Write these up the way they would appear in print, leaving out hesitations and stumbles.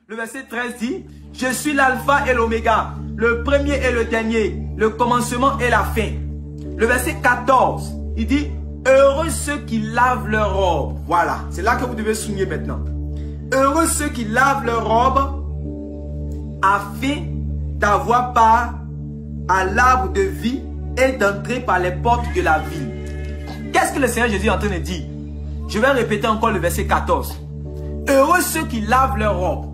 Le verset 13 dit, je suis l'alpha et l'oméga, le premier et le dernier, le commencement et la fin. Le verset 14, il dit, heureux ceux qui lavent leurs robes. Voilà, c'est là que vous devez souligner maintenant. Heureux ceux qui lavent leurs robes afin d'avoir part à l'arbre de vie et d'entrer par les portes de la vie. Qu'est-ce que le Seigneur Jésus est en train de dire? Je vais répéter encore le verset 14. Heureux ceux qui lavent leurs robes.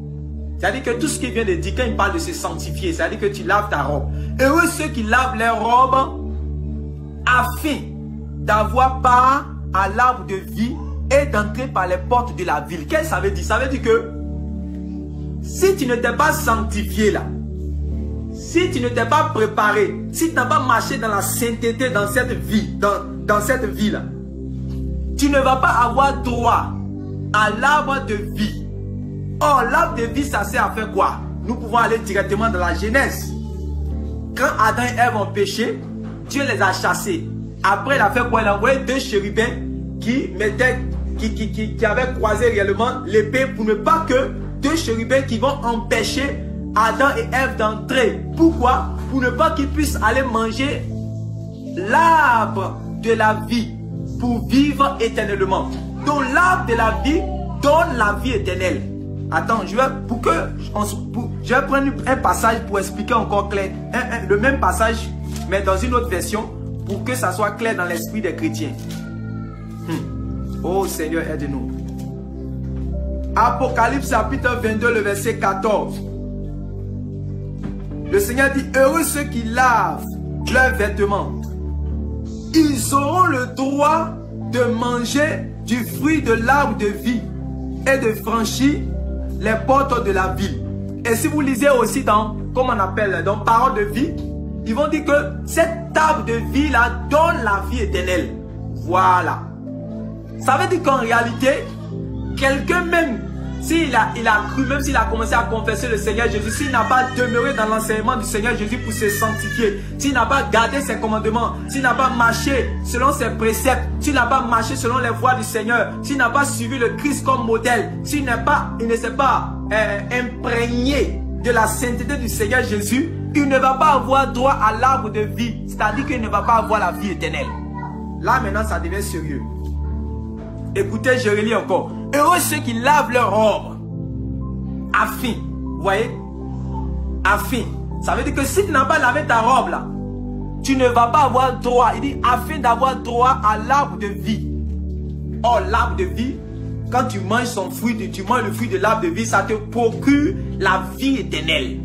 C'est-à-dire que tout ce qu'il vient de dire, quand il parle de se sanctifier, c'est-à-dire que tu laves ta robe. Heureux ceux qui lavent leurs robes afin d'avoir part à l'arbre de vie et d'entrer par les portes de la ville. Qu'est-ce que ça veut dire? Ça veut dire que si tu ne t'es pas sanctifié là, si tu ne t'es pas préparé, si tu n'as pas marché dans la sainteté dans cette vie, dans cette vie là, tu ne vas pas avoir droit à l'arbre de vie. Or, l'arbre de vie, ça sert à faire quoi? Nous pouvons aller directement dans la Genèse. Quand Adam et Ève ont péché, Dieu les a chassés. Après, il a fait quoi? Il a envoyé deux chérubins qui avaient croisé réellement l'épée pour ne pas que deux chérubins qui vont empêcher Adam et Ève d'entrer. Pourquoi? Pour ne pas qu'ils puissent aller manger l'arbre de la vie pour vivre éternellement. Donc l'arbre de la vie donne la vie éternelle. Attends, je vais prendre un passage pour expliquer encore clair. Le même passage, mais dans une autre version, pour que ça soit clair dans l'esprit des chrétiens. Oh Seigneur, aide-nous. Apocalypse chapitre 22, le verset 14. Le Seigneur dit, heureux ceux qui lavent leurs vêtements. Ils auront le droit de manger du fruit de l'arbre de vie et de franchir les portes de la ville. Et si vous lisez aussi dans, comment on appelle, dans Parole de vie, ils vont dire que cet arbre de vie là donne la vie éternelle. Voilà. Ça veut dire qu'en réalité, quelqu'un même, s'il a cru, même s'il a commencé à confesser le Seigneur Jésus, s'il n'a pas demeuré dans l'enseignement du Seigneur Jésus pour se sanctifier, s'il n'a pas gardé ses commandements, s'il n'a pas marché selon ses préceptes, s'il n'a pas marché selon les voies du Seigneur, s'il n'a pas suivi le Christ comme modèle, il ne s'est pas imprégné de la sainteté du Seigneur Jésus, il ne va pas avoir droit à l'arbre de vie, c'est-à-dire qu'il ne va pas avoir la vie éternelle. Là maintenant ça devient sérieux. Écoutez, je relis encore. Heureux ceux qui lavent leur robe. Afin. Vous voyez? Afin. Ça veut dire que si tu n'as pas lavé ta robe là, tu ne vas pas avoir droit. Il dit afin d'avoir droit à l'arbre de vie. Or, l'arbre de vie, quand tu manges son fruit, tu manges le fruit de l'arbre de vie, ça te procure la vie éternelle.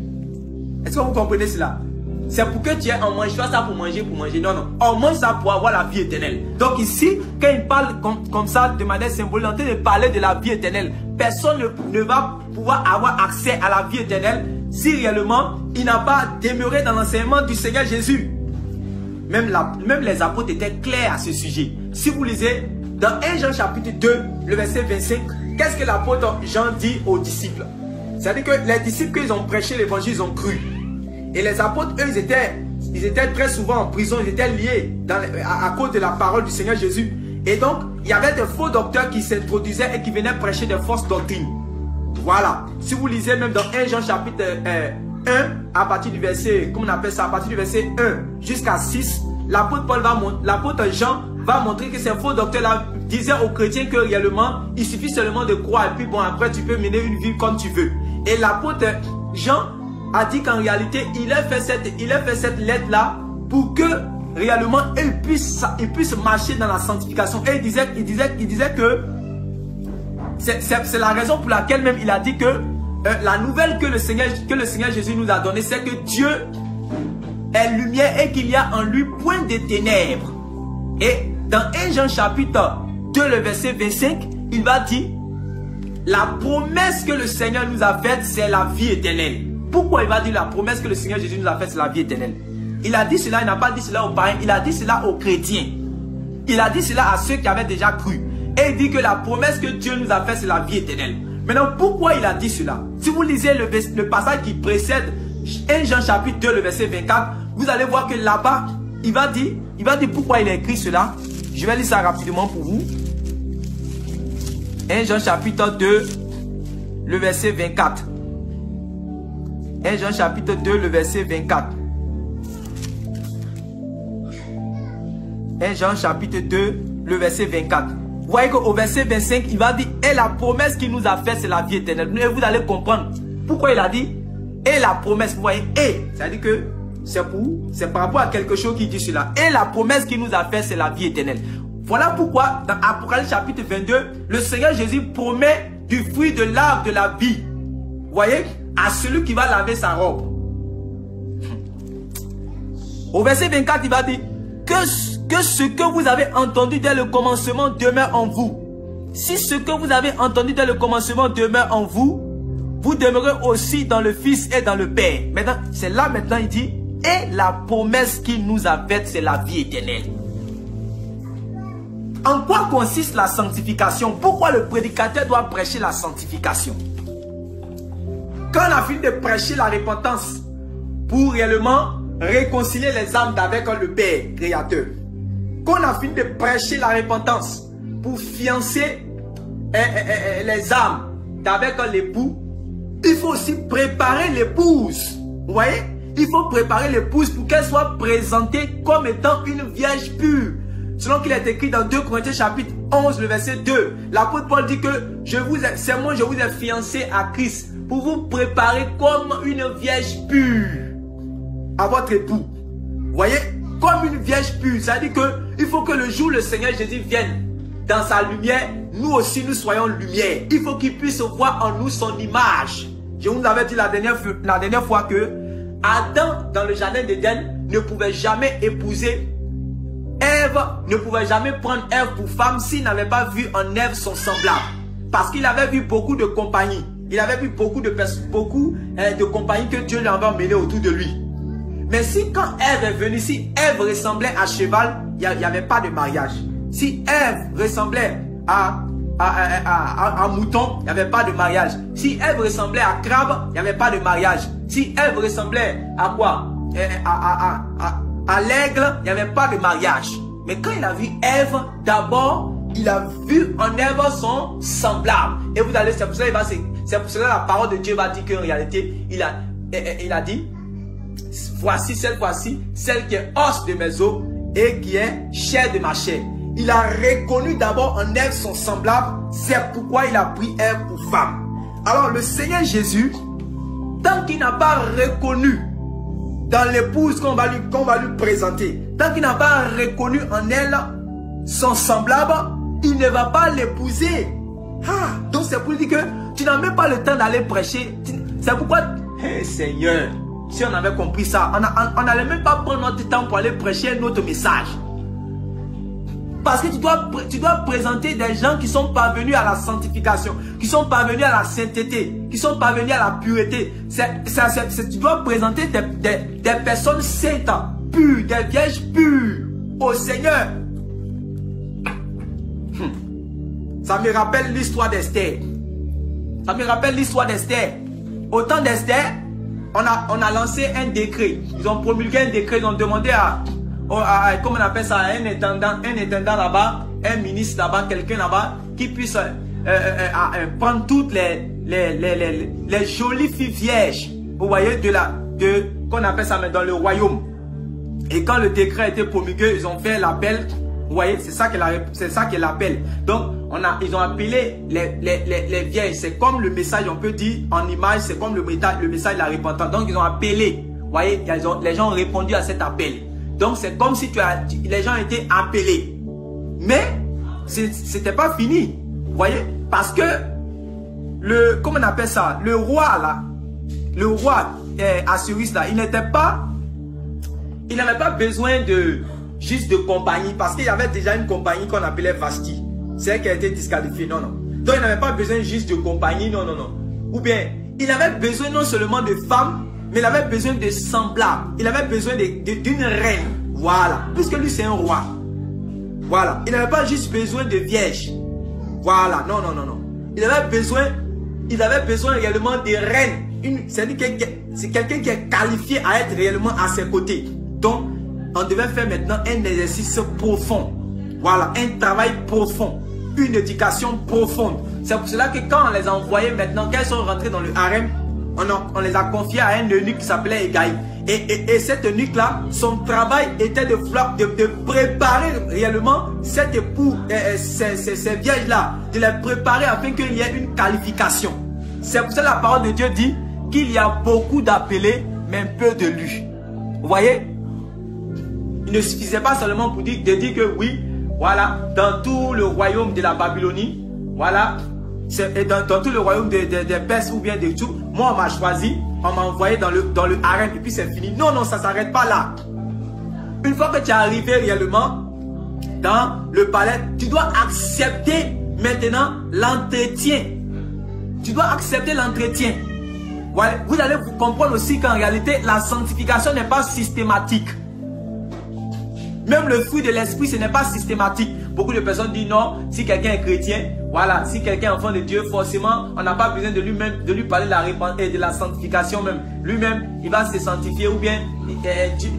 Est-ce que vous comprenez cela? C'est pour que tu aies, on mange pas ça pour manger. Non, non. On mange ça pour avoir la vie éternelle. Donc ici, quand il parle comme ça, de manière symbolique, en train de parler de la vie éternelle, personne ne va pouvoir avoir accès à la vie éternelle si réellement il n'a pas demeuré dans l'enseignement du Seigneur Jésus. Même les apôtres étaient clairs à ce sujet. Si vous lisez dans 1 Jean chapitre 2, le verset 25, qu'est-ce que l'apôtre Jean dit aux disciples? C'est-à-dire que les disciples, qu'ils ont prêché l'évangile, ils ont cru. Et les apôtres, eux, ils étaient très souvent en prison, ils étaient liés à cause de la parole du Seigneur Jésus. Et donc, il y avait des faux docteurs qui s'introduisaient et qui venaient prêcher des fausses doctrines. Voilà. Si vous lisez même dans 1 Jean chapitre 1, à partir du verset, comment on appelle ça, à partir du verset 1 jusqu'à 6, l'apôtre Jean va montrer que ces faux docteurs-là disaient aux chrétiens que réellement, il suffit seulement de croire et puis bon, après tu peux mener une vie comme tu veux. Et l'apôtre Jean a dit qu'en réalité, il a fait cette lettre-là pour que réellement il puisse marcher dans la sanctification. Et il disait que c'est la raison pour laquelle même il a dit que la nouvelle que le Seigneur Jésus nous a donnée, c'est que Dieu est lumière et qu'il y a en lui point de ténèbres. Et dans 1 Jean chapitre 2, le verset 25, il va dire, la promesse que le Seigneur nous a faite, c'est la vie éternelle. Pourquoi il va dire la promesse que le Seigneur Jésus nous a faite, c'est la vie éternelle? Il a dit cela, il n'a pas dit cela aux païens, il a dit cela aux chrétiens. Il a dit cela à ceux qui avaient déjà cru. Et il dit que la promesse que Dieu nous a faite, c'est la vie éternelle. Maintenant, pourquoi il a dit cela? Si vous lisez le passage qui précède 1 Jean chapitre 2, le verset 24, vous allez voir que là-bas, il va dire pourquoi il a écrit cela. Je vais lire ça rapidement pour vous. 1 Jean chapitre 2, le verset 24. 1 Jean chapitre 2, le verset 24. 1 Jean chapitre 2, le verset 24. Vous voyez qu'au verset 25, il va dire, et la promesse qu'il nous a faite, c'est la vie éternelle. Et vous allez comprendre pourquoi il a dit, et la promesse, vous voyez, et, c'est-à-dire que c'est par rapport à quelque chose qui dit cela. Et la promesse qu'il nous a faite, c'est la vie éternelle. Voilà pourquoi, dans Apocalypse chapitre 22, le Seigneur Jésus promet du fruit de l'arbre de la vie. Vous voyez, à celui qui va laver sa robe. Au verset 24, il va dire, que ce que vous avez entendu dès le commencement demeure en vous. Si ce que vous avez entendu dès le commencement demeure en vous, vous demeurez aussi dans le Fils et dans le Père. Maintenant, c'est là maintenant il dit, et la promesse qu'il nous a faite, c'est la vie éternelle. En quoi consiste la sanctification? Pourquoi le prédicateur doit prêcher la sanctification? Quand on a fini de prêcher la repentance pour réellement réconcilier les âmes avec le Père créateur, quand on a fini de prêcher la repentance pour fiancer les âmes avec l'époux, il faut aussi préparer l'épouse. Vous voyez? Il faut préparer l'épouse pour qu'elle soit présentée comme étant une vierge pure. Selon qu'il est écrit dans 2 Corinthiens chapitre 11, le verset 2. L'apôtre Paul dit que c'est moi, je vous ai fiancé à Christ pour vous préparer comme une vierge pure à votre époux. Vous voyez? Comme une vierge pure. C'est-à-dire qu'il faut que le jour où le Seigneur Jésus vienne dans sa lumière, nous aussi nous soyons lumière. Il faut qu'il puisse voir en nous son image. Je vous avais dit la dernière fois que Adam, dans le jardin d'Éden, ne pouvait jamais épouser Ève, ne pouvait jamais prendre Ève pour femme s'il n'avait pas vu en Ève son semblable. Parce qu'il avait vu beaucoup de compagnies. Il avait vu beaucoup de compagnies que Dieu lui avait emmenées autour de lui. Mais si quand Ève est venue, si Ève ressemblait à cheval, il n'y avait pas de mariage. Si Ève ressemblait à mouton, il n'y avait pas de mariage. Si Ève ressemblait à crabe, il n'y avait pas de mariage. Si Ève ressemblait à quoi? À l'aigle, il n'y avait pas de mariage. Mais quand il a vu Ève, d'abord, il a vu en Ève son semblable. Et vous allez, c'est pour cela que la parole de Dieu va dire qu'en réalité, il a dit, voici celle qui est os de mes os et qui est chair de ma chair. Il a reconnu d'abord en Ève son semblable. C'est pourquoi il a pris Ève pour femme. Alors le Seigneur Jésus, tant qu'il n'a pas reconnu dans l'épouse qu'on va lui présenter, tant qu'il n'a pas reconnu en elle son semblable, il ne va pas l'épouser. Donc c'est pour dire que tu n'as même pas le temps d'aller prêcher. C'est pourquoi, Seigneur, si on avait compris ça, on n'allait même pas prendre notre temps pour aller prêcher notre message. Parce que tu dois présenter des gens qui sont parvenus à la sanctification, qui sont parvenus à la sainteté, qui sont parvenus à la pureté. Tu dois présenter des personnes saintes, pures, des vierges pures au Seigneur. Ça me rappelle l'histoire d'Esther. Ça me rappelle l'histoire d'Esther. Au temps d'Esther, on a lancé un décret. Ils ont promulgué un décret, ils ont demandé comment on appelle ça, un intendant là-bas, un ministre là-bas, quelqu'un là-bas, qui puisse prendre toutes les jolies filles vierges, vous voyez, qu'on appelle ça, mais dans le royaume. Et quand le décret a été promulgué, ils ont fait l'appel, vous voyez, c'est ça qu'est l'appel. Donc, ils ont appelé les vierges. C'est comme le message, on peut dire en image, c'est comme le message de la repentance. Donc, ils ont appelé, vous voyez, les gens ont répondu à cet appel. Donc, c'est comme si les gens étaient appelés. Mais, c'était pas fini. Vous voyez? Parce que, comment on appelle ça? Le roi, là, Assuérus, là, il n'avait pas besoin juste de compagnie. Parce qu'il y avait déjà une compagnie qu'on appelait Vashti. C'est elle qui a été disqualifiée. Non. Donc, il n'avait pas besoin juste de compagnie. Non. Ou bien, il avait besoin non seulement de femmes, mais il avait besoin de semblables. Il avait besoin d'une reine. Voilà. Puisque lui, c'est un roi. Voilà. Il n'avait pas juste besoin de vierges. Voilà. Non. Il avait besoin réellement de reines. C'est quelqu'un qui est qualifié à être réellement à ses côtés. Donc, on devait faire maintenant un exercice profond. Voilà. Un travail profond. Une éducation profonde. C'est pour cela que quand on les a envoyés maintenant, quand ils sont rentrés dans le harem, on les a confiés à un eunuque qui s'appelait Hégaï. Et cet eunuque-là, son travail était de préparer réellement cet époux, ces vierges-là, de les préparer afin qu'il y ait une qualification. C'est pour ça que la parole de Dieu dit qu'il y a beaucoup d'appelés, mais peu de lus. Vous voyez? Il ne suffisait pas seulement pour de dire que oui, voilà, dans tout le royaume de la Babylonie, voilà, dans tout le royaume des Perses ou bien de tout, moi on m'a choisi, on m'a envoyé dans le harem et puis c'est fini. Non, non, ça ne s'arrête pas là. Une fois que tu es arrivé réellement dans le palais, tu dois accepter maintenant l'entretien. Tu dois accepter l'entretien. Voilà. Vous allez vous comprendre aussi qu'en réalité, la sanctification n'est pas systématique. Même le fruit de l'esprit, ce n'est pas systématique. Beaucoup de personnes disent non, si quelqu'un est chrétien, voilà, si quelqu'un est enfant de Dieu, forcément, on n'a pas besoin de lui parler de la repentance et de la sanctification même. Lui-même, il va se sanctifier ou bien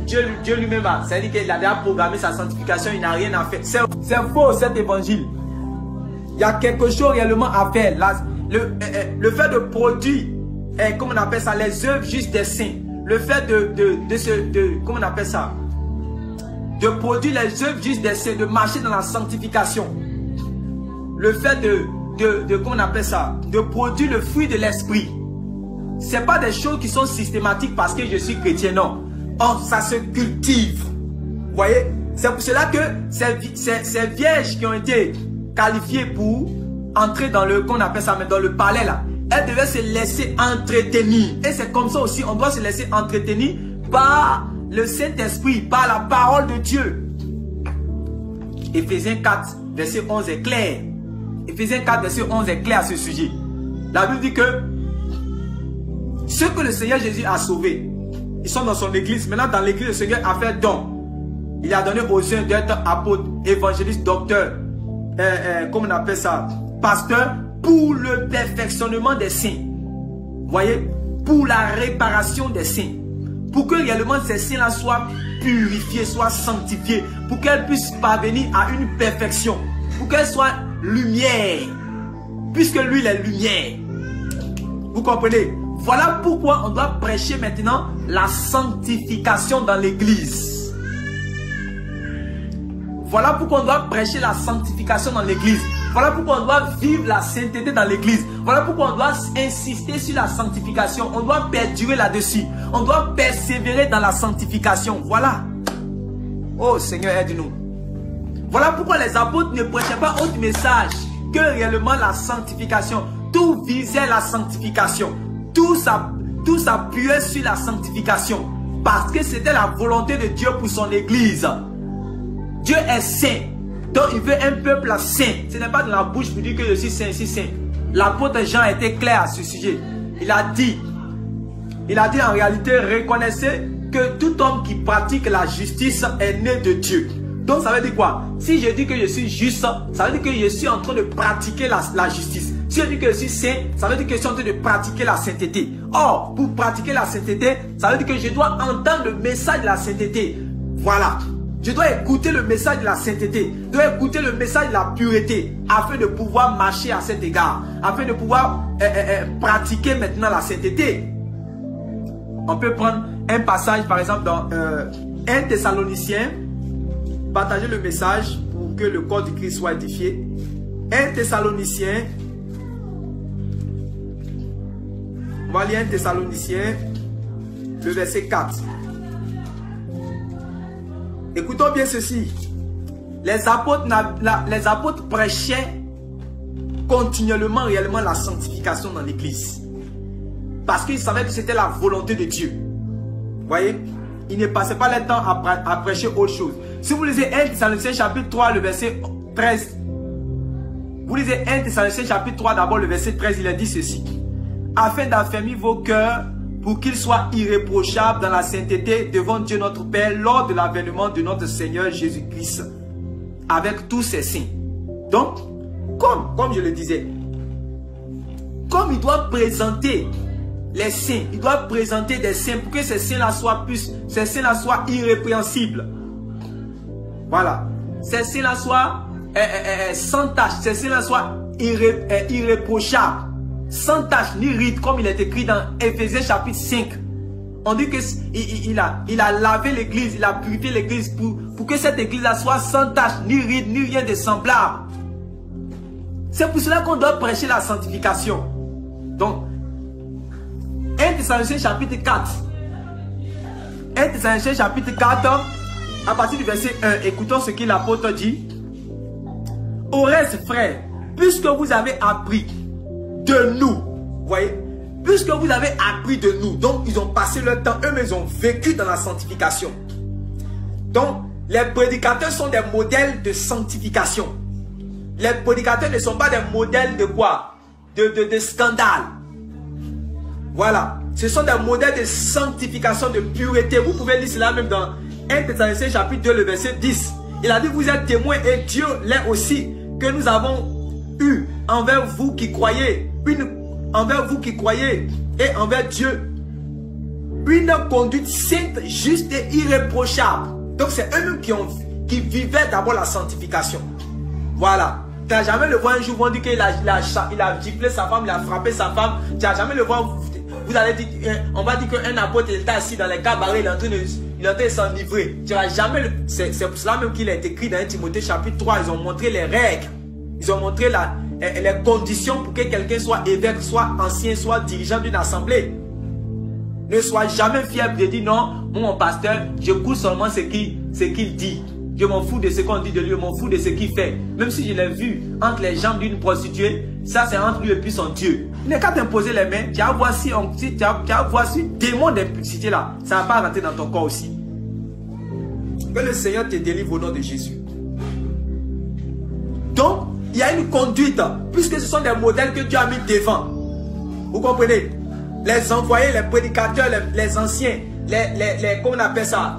Dieu lui-même a. C'est-à-dire qu'il a déjà programmé sa sanctification, il n'a rien à faire. C'est faux cet évangile. Il y a quelque chose réellement à faire. Le fait de produire, comment on appelle ça, les œuvres justes des saints. Le fait comment on appelle ça, de produire les œuvres justes des saints, de marcher dans la sanctification. Le fait comment on appelle ça, de produire le fruit de l'esprit. Ce n'est pas des choses qui sont systématiques parce que je suis chrétien, non. Oh, ça se cultive. Vous voyez? C'est pour cela que ces vierges qui ont été qualifiées pour entrer dans le, qu'on appelle ça, mais dans le palais là, elles devaient se laisser entretenir. Et c'est comme ça aussi, on doit se laisser entretenir par le Saint-Esprit, par la parole de Dieu. Éphésiens 4, verset 11 est clair. Éphésiens 4, verset 11 est clair à ce sujet. La Bible dit que ceux que le Seigneur Jésus a sauvés, ils sont dans son église. Maintenant, dans l'église, le Seigneur a fait don. Il a donné aux uns d'être apôtres, évangélistes, docteurs, comment on appelle ça, pasteurs, pour le perfectionnement des saints. Vous voyez? Pour la réparation des saints. Pour que réellement ces saints-là soient purifiés, soient sanctifiés. Pour qu'elles puissent parvenir à une perfection. Pour qu'elles soient lumière. Puisque lui, il est lumière. Vous comprenez? Voilà pourquoi on doit prêcher maintenant la sanctification dans l'église. Voilà pourquoi on doit prêcher la sanctification dans l'église. Voilà pourquoi on doit vivre la sainteté dans l'église. Voilà pourquoi on doit insister sur la sanctification. On doit perdurer là-dessus. On doit persévérer dans la sanctification. Voilà. Oh Seigneur, aide-nous. Voilà pourquoi les apôtres ne prêchaient pas autre message que réellement la sanctification. Tout visait la sanctification. Tout s'appuyait sur la sanctification. Parce que c'était la volonté de Dieu pour son église. Dieu est saint. Donc il veut un peuple saint. Ce n'est pas de la bouche pour dire que je suis saint, je suis saint. L'apôtre Jean était clair à ce sujet. Il a dit en réalité, reconnaissez que tout homme qui pratique la justice est né de Dieu. Donc ça veut dire quoi? Si je dis que je suis juste, ça veut dire que je suis en train de pratiquer la justice. Si je dis que je suis saint, ça veut dire que je suis en train de pratiquer la sainteté. Or, pour pratiquer la sainteté, ça veut dire que je dois entendre le message de la sainteté. Voilà. Je dois écouter le message de la sainteté. Je dois écouter le message de la pureté. Afin de pouvoir marcher à cet égard. Afin de pouvoir pratiquer maintenant la sainteté. On peut prendre un passage par exemple dans 1 Thessaloniciens. Partager le message pour que le corps de Christ soit édifié. 1 Thessaloniciens. On va lire 1 Thessaloniciens, le verset 4. Écoutons bien ceci. Les apôtres prêchaient continuellement réellement la sanctification dans l'église. Parce qu'ils savaient que c'était la volonté de Dieu. Vous voyez? Ils ne passaient pas le temps à prêcher autre chose. Si vous lisez 1 Thessaloniciens chapitre 3, le verset 13. Vous lisez 1 Thessaloniciens chapitre 3, d'abord le verset 13, il a dit ceci. Afin d'affermir vos cœurs pour qu'ils soient irréprochables dans la sainteté devant Dieu notre Père lors de l'avènement de notre Seigneur Jésus-Christ avec tous ses saints. Donc, comme je le disais, comme il doit présenter les saints, il doit présenter des saints pour que ces saints-là soient irrépréhensibles. Voilà. Ces saints-là soient sans tache, ces saints-là soient irréprochables. sans tache ni ride, comme il est écrit dans Éphésiens chapitre 5. On dit qu'il a lavé l'église, il a purifié l'église pour que cette église-là soit sans tache, ni ride, ni rien de semblable. C'est pour cela qu'on doit prêcher la sanctification. Donc, 1 Thessaloniciens chapitre 4. 1 Thessaloniciens chapitre 4, à partir du verset 1, écoutons ce que l'apôtre dit. Au reste, frères, puisque vous avez appris de nous, voyez, puisque vous avez appris de nous, donc ils ont passé leur temps, eux-mêmes ils ont vécu dans la sanctification. Donc, les prédicateurs sont des modèles de sanctification. Les prédicateurs ne sont pas des modèles de quoi? De scandale. Voilà. Ce sont des modèles de sanctification, de pureté. Vous pouvez lire cela même dans 1 Thessaloniciens chapitre 2, le verset 10. Il a dit, vous êtes témoins et Dieu l'est aussi, que nous avons eu envers vous qui croyez, envers vous qui croyez et envers Dieu, une conduite sainte, juste et irréprochable. Donc c'est eux-mêmes qui vivaient d'abord la sanctification. Voilà. Tu n'as jamais le voir un jour, on dit qu'il a giflé sa femme, il a frappé sa femme. Tu n'as jamais le voir, vous allez dire, on va dire qu'un apôtre était assis dans les cabarets, il est en train de s'enivrer. Tu n'as jamais, c'est pour cela même qu'il est écrit dans 1 Timothée chapitre 3, ils ont montré les règles. Ils ont montré les conditions pour que quelqu'un soit évêque, soit ancien, soit dirigeant d'une assemblée. Ne sois jamais fier de dire non, mon pasteur, je coule seulement ce qu'il dit. Je m'en fous de ce qu'on dit de lui, je m'en fous de ce qu'il fait. Même si je l'ai vu entre les jambes d'une prostituée, ça c'est entre lui et puis son Dieu. Il n'est qu'à t'imposer les mains, tu vas voir si démon d'impudicité là, ça ne va pas rentrer dans ton corps aussi. Que le Seigneur te délivre au nom de Jésus. Donc, il y a une conduite, puisque ce sont des modèles que Dieu a mis devant. Vous comprenez? Les envoyés, les prédicateurs, les anciens, comment on appelle ça?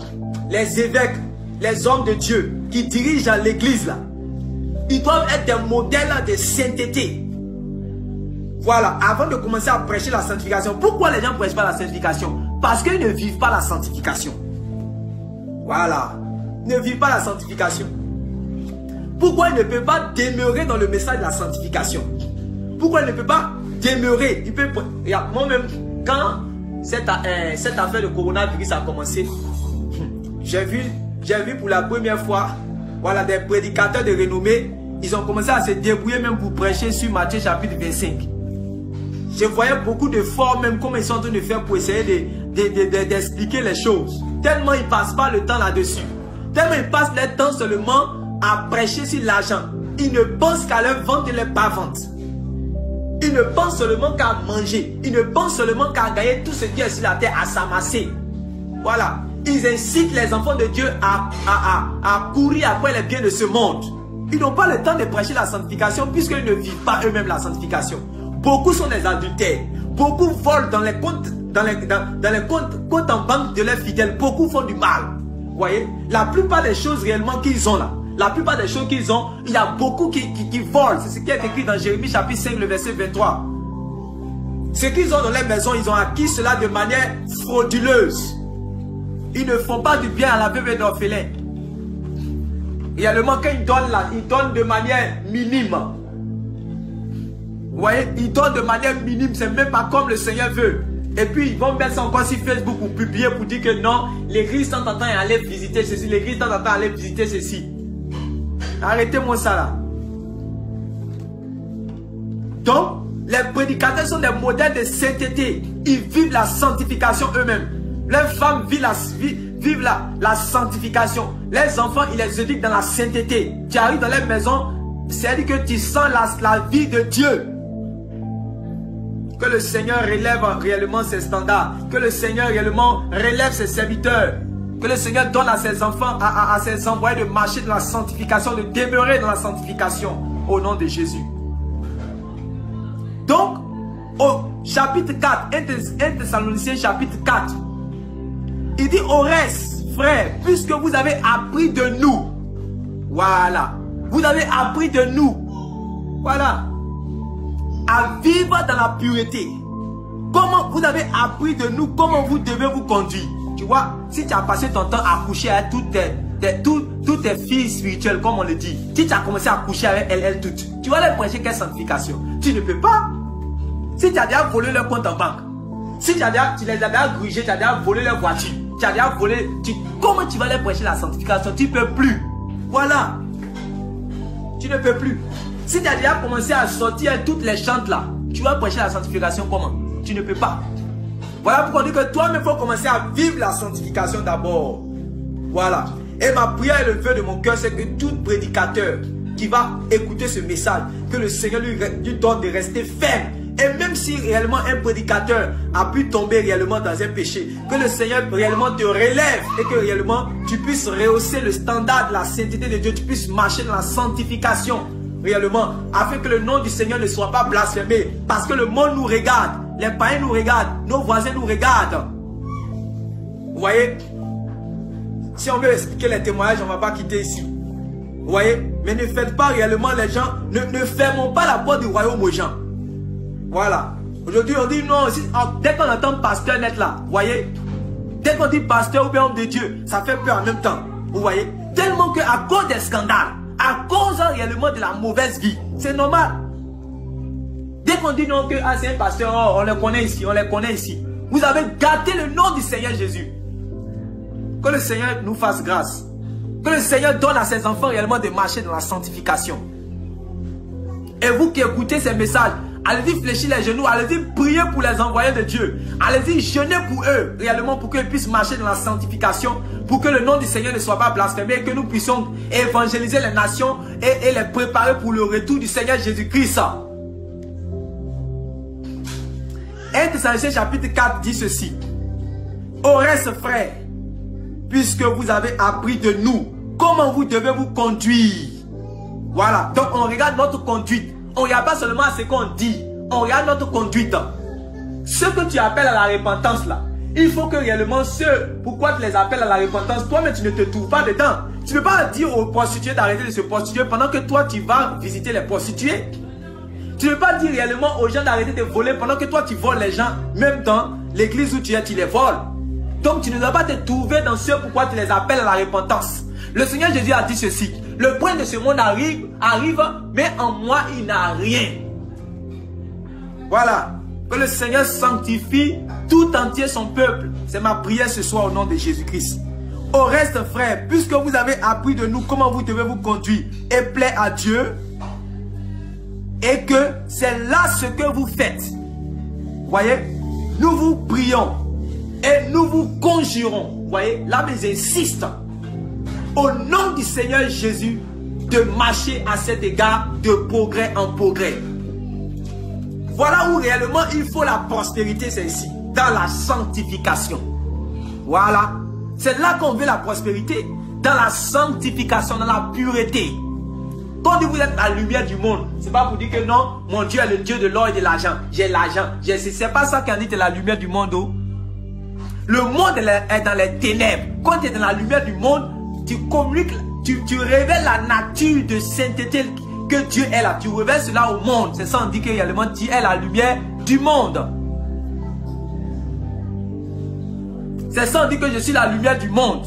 Les évêques, les hommes de Dieu qui dirigent l'église là. Ils doivent être des modèles de sainteté. Voilà, avant de commencer à prêcher la sanctification. Pourquoi les gens ne prêchent pas la sanctification? Parce qu'ils ne vivent pas la sanctification. Voilà, ils ne vivent pas la sanctification. Pourquoi il ne peut pas demeurer dans le message de la sanctification? Pourquoi il ne peut pas demeurer? Il peut, regarde, moi-même, quand cette affaire de coronavirus a commencé, j'ai vu pour la première fois, voilà, des prédicateurs de renommée, ils ont commencé à se débrouiller même pour prêcher sur Matthieu chapitre 25. Je voyais beaucoup de forts même comment ils sont en train de faire pour essayer d'expliquer les choses. Tellement ils ne passent pas le temps là-dessus. Tellement ils passent leur temps seulement à prêcher sur l'argent. Ils ne pensent qu'à leur vente et leur pas vente. Ils ne pensent seulement qu'à manger. Ils ne pensent seulement qu'à gagner tout ce qui est sur la terre, à s'amasser. Voilà. Ils incitent les enfants de Dieu à courir après les biens de ce monde. Ils n'ont pas le temps de prêcher la sanctification puisqu'ils ne vivent pas eux-mêmes la sanctification. Beaucoup sont des adultères. Beaucoup volent dans les comptes, comptes en banque de leurs fidèles. Beaucoup font du mal. Vous voyez? La plupart des choses réellement qu'ils ont là, la plupart des choses qu'ils ont, il y a beaucoup qui volent. C'est ce qui est écrit dans Jérémie chapitre 5, le verset 23. Ce qu'ils ont dans les maisons, ils ont acquis cela de manière frauduleuse. Ils ne font pas du bien à la veuve et l'orphelin. Réellement, quand ils donnent là, ils donnent de manière minime. Vous voyez, ils donnent de manière minime, c'est même pas comme le Seigneur veut. Et puis, ils vont mettre ça encore sur Facebook pour publier, pour dire que non, l'église tant en temps allait visiter ceci, l'église tant en temps allait visiter ceci. Arrêtez-moi ça là. Donc, les prédicateurs sont des modèles de sainteté. Ils vivent la sanctification eux-mêmes. Leurs femmes vivent la sanctification. Les enfants, ils les éduquent dans la sainteté. Tu arrives dans les maisons, c'est-à-dire que tu sens la vie de Dieu. Que le Seigneur relève réellement ses standards. Que le Seigneur réellement relève ses serviteurs. Que le Seigneur donne à ses enfants, à ses envoyés de marcher dans la sanctification, de demeurer dans la sanctification. Au nom de Jésus. Donc, au chapitre 4, 1 Thessaloniciens chapitre 4, il dit au reste, frères, puisque vous avez appris de nous. Voilà. Vous avez appris de nous. Voilà. À vivre dans la pureté. Comment vous avez appris de nous, comment vous devez vous conduire. Tu vois, si tu as passé ton temps à coucher avec toutes tes filles spirituelles, comme on le dit. Si tu as commencé à coucher avec elles toutes, tu vas les prêcher quelle sanctification? Tu ne peux pas. Si tu as déjà volé leur compte en banque, si tu les as déjà grugés, tu as déjà volé leur voiture, tu as déjà volé, comment tu vas leur prêcher la sanctification? Tu ne peux plus. Voilà. Tu ne peux plus. Si tu as déjà commencé à sortir toutes les chantes là, tu vas prêcher la sanctification comment? Tu ne peux pas. Voilà pourquoi on dit que toi-même, il faut commencer à vivre la sanctification d'abord. Voilà. Et ma prière et le vœu de mon cœur, c'est que tout prédicateur qui va écouter ce message, que le Seigneur lui donne de rester ferme. Et même si réellement un prédicateur a pu tomber réellement dans un péché, que le Seigneur réellement te relève et que réellement tu puisses rehausser le standard de la sainteté de Dieu, tu puisses marcher dans la sanctification réellement, afin que le nom du Seigneur ne soit pas blasphémé. Parce que le monde nous regarde, les païens nous regardent, nos voisins nous regardent. Vous voyez? Si on veut expliquer les témoignages, on ne va pas quitter ici. Vous voyez? Mais ne faites pas réellement les gens, ne fermons pas la porte du royaume aux gens. Voilà. Aujourd'hui, on dit non. Dès qu'on entend pasteur net là, vous voyez? Dès qu'on dit pasteur ou bien homme de Dieu, ça fait peur en même temps. Vous voyez? Tellement qu'à cause des scandales, à cause réellement de la mauvaise vie, c'est normal. Dès qu'on dit non que c'est un pasteur, oh, on les connaît ici, on les connaît ici. Vous avez gâté le nom du Seigneur Jésus. Que le Seigneur nous fasse grâce. Que le Seigneur donne à ses enfants réellement de marcher dans la sanctification. Et vous qui écoutez ces messages, allez-y fléchir les genoux, allez-y prier pour les envoyés de Dieu. Allez-y jeûner pour eux, réellement pour qu'ils puissent marcher dans la sanctification, pour que le nom du Seigneur ne soit pas blasphémé et que nous puissions évangéliser les nations et les préparer pour le retour du Seigneur Jésus-Christ. 1 Thessaloniciens chapitre 4 dit ceci. Au reste, frères, puisque vous avez appris de nous comment vous devez vous conduire. Voilà, donc on regarde notre conduite. On ne regarde pas seulement ce qu'on dit, on regarde notre conduite. Ce que tu appelles à la repentance là, il faut que réellement ceux, pourquoi tu les appelles à la repentance, toi-même tu ne te trouves pas dedans. Tu ne peux pas dire aux prostituées d'arrêter de se prostituer pendant que toi tu vas visiter les prostituées. Tu ne peux pas dire réellement aux gens d'arrêter de voler pendant que toi tu voles les gens, même dans l'église où tu es, tu les voles. Donc tu ne dois pas te trouver dans ce pourquoi tu les appelles à la repentance. Le Seigneur Jésus a dit ceci. Le prince de ce monde arrive, mais en moi il n'a rien. Voilà. Que le Seigneur sanctifie tout entier son peuple. C'est ma prière ce soir au nom de Jésus-Christ. Au reste, frères, puisque vous avez appris de nous comment vous devez vous conduire et plaît à Dieu, et que c'est là ce que vous faites. Voyez, nous vous prions et nous vous conjurons. Voyez, là, mais j'insiste. Au nom du Seigneur Jésus, de marcher à cet égard de progrès en progrès. Voilà où réellement il faut la prospérité, c'est ici, dans la sanctification. Voilà, c'est là qu'on veut la prospérité, dans la sanctification, dans la pureté. Quand vous êtes la lumière du monde, c'est pas pour dire que non, mon Dieu est le Dieu de l'or et de l'argent. J'ai l'argent, c'est pas ça qu'on dit, c'est la lumière du monde. Oh. Le monde est dans les ténèbres. Quand tu es dans la lumière du monde, tu communiques, tu révèles la nature de sainteté que Dieu est là. Tu révèles cela au monde. C'est ça on dit que réellement tu es la lumière du monde. C'est ça on dit que je suis la lumière du monde.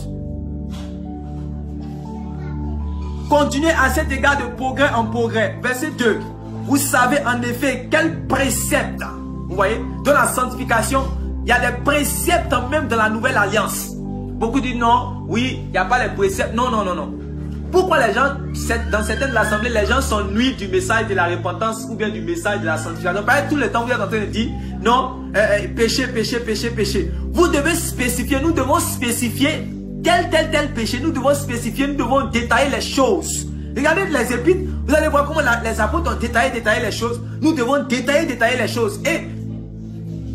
Continuez à cet égard de progrès en progrès. Verset 2. Vous savez en effet quel précepte, vous voyez, dans la sanctification, il y a des préceptes même dans la nouvelle alliance. Beaucoup disent non, oui, il n'y a pas les préceptes. Non, non, non, non. Pourquoi les gens, dans certaines assemblées, les gens s'ennuient du message de la repentance ou bien du message de la sanctification? Parce que tout le temps, vous êtes en train de dire, non, péché, péché, péché, péché. Vous devez spécifier, nous devons spécifier tel péché. Nous devons spécifier, nous devons détailler les choses. Regardez les épîtres, vous allez voir comment les apôtres ont détaillé les choses. Nous devons détailler les choses. Et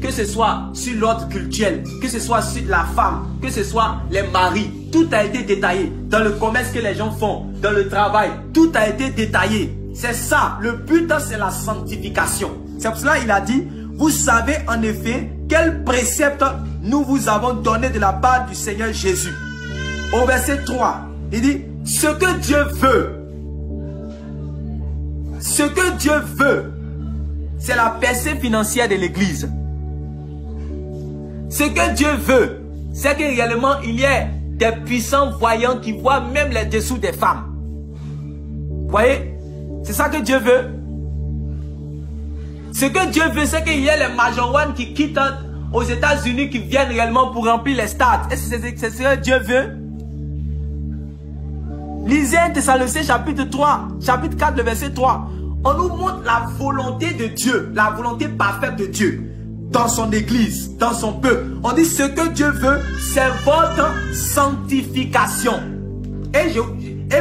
que ce soit sur l'ordre culturel, que ce soit sur la femme, que ce soit les maris, tout a été détaillé. Dans le commerce que les gens font, dans le travail, tout a été détaillé. C'est ça, le but c'est la sanctification. C'est pour cela qu'il a dit, vous savez en effet quel précepte nous vous avons donné de la part du Seigneur Jésus. Au verset 3, il dit, ce que Dieu veut, c'est la percée financière de l'église. Ce que Dieu veut, c'est que réellement il y ait des puissants voyants qui voient même les dessous des femmes. Vous voyez? C'est ça que Dieu veut. Ce que Dieu veut, c'est qu'il y ait les Major One qui quittent aux États-Unis, qui viennent réellement pour remplir les stades. Est-ce que c'est ce que Dieu veut? Lisez 1 Thessaloniciens chapitre 3, chapitre 4, le verset 3. On nous montre la volonté de Dieu, la volonté parfaite de Dieu dans son église, dans son peuple. On dit ce que Dieu veut, c'est votre sanctification. Et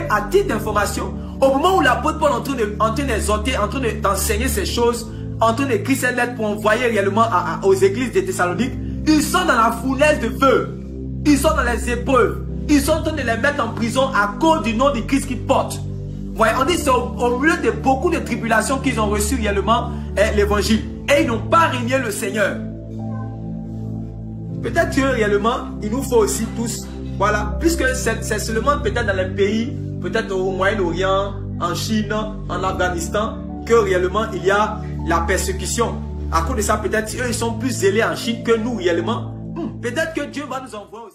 à titre d'information, au moment où l'apôtre Paul est en train d'exhorter, en train d'enseigner ces choses, en train d'écrire ces lettres pour envoyer réellement aux églises de Thessalonique, ils sont dans la fournaise de feu. Ils sont dans les épreuves. Ils sont en train de les mettre en prison à cause du nom de Christ qu'ils portent. Voyez, on dit c'est au milieu de beaucoup de tribulations qu'ils ont reçu réellement l'évangile. Et ils n'ont pas régné le Seigneur. Peut-être que réellement, il nous faut aussi tous, voilà, puisque c'est seulement peut-être dans les pays, peut-être au Moyen-Orient, en Chine, en Afghanistan, que réellement il y a la persécution. À cause de ça, peut-être eux ils sont plus zélés en Chine que nous réellement. Peut-être que Dieu va nous envoyer aussi.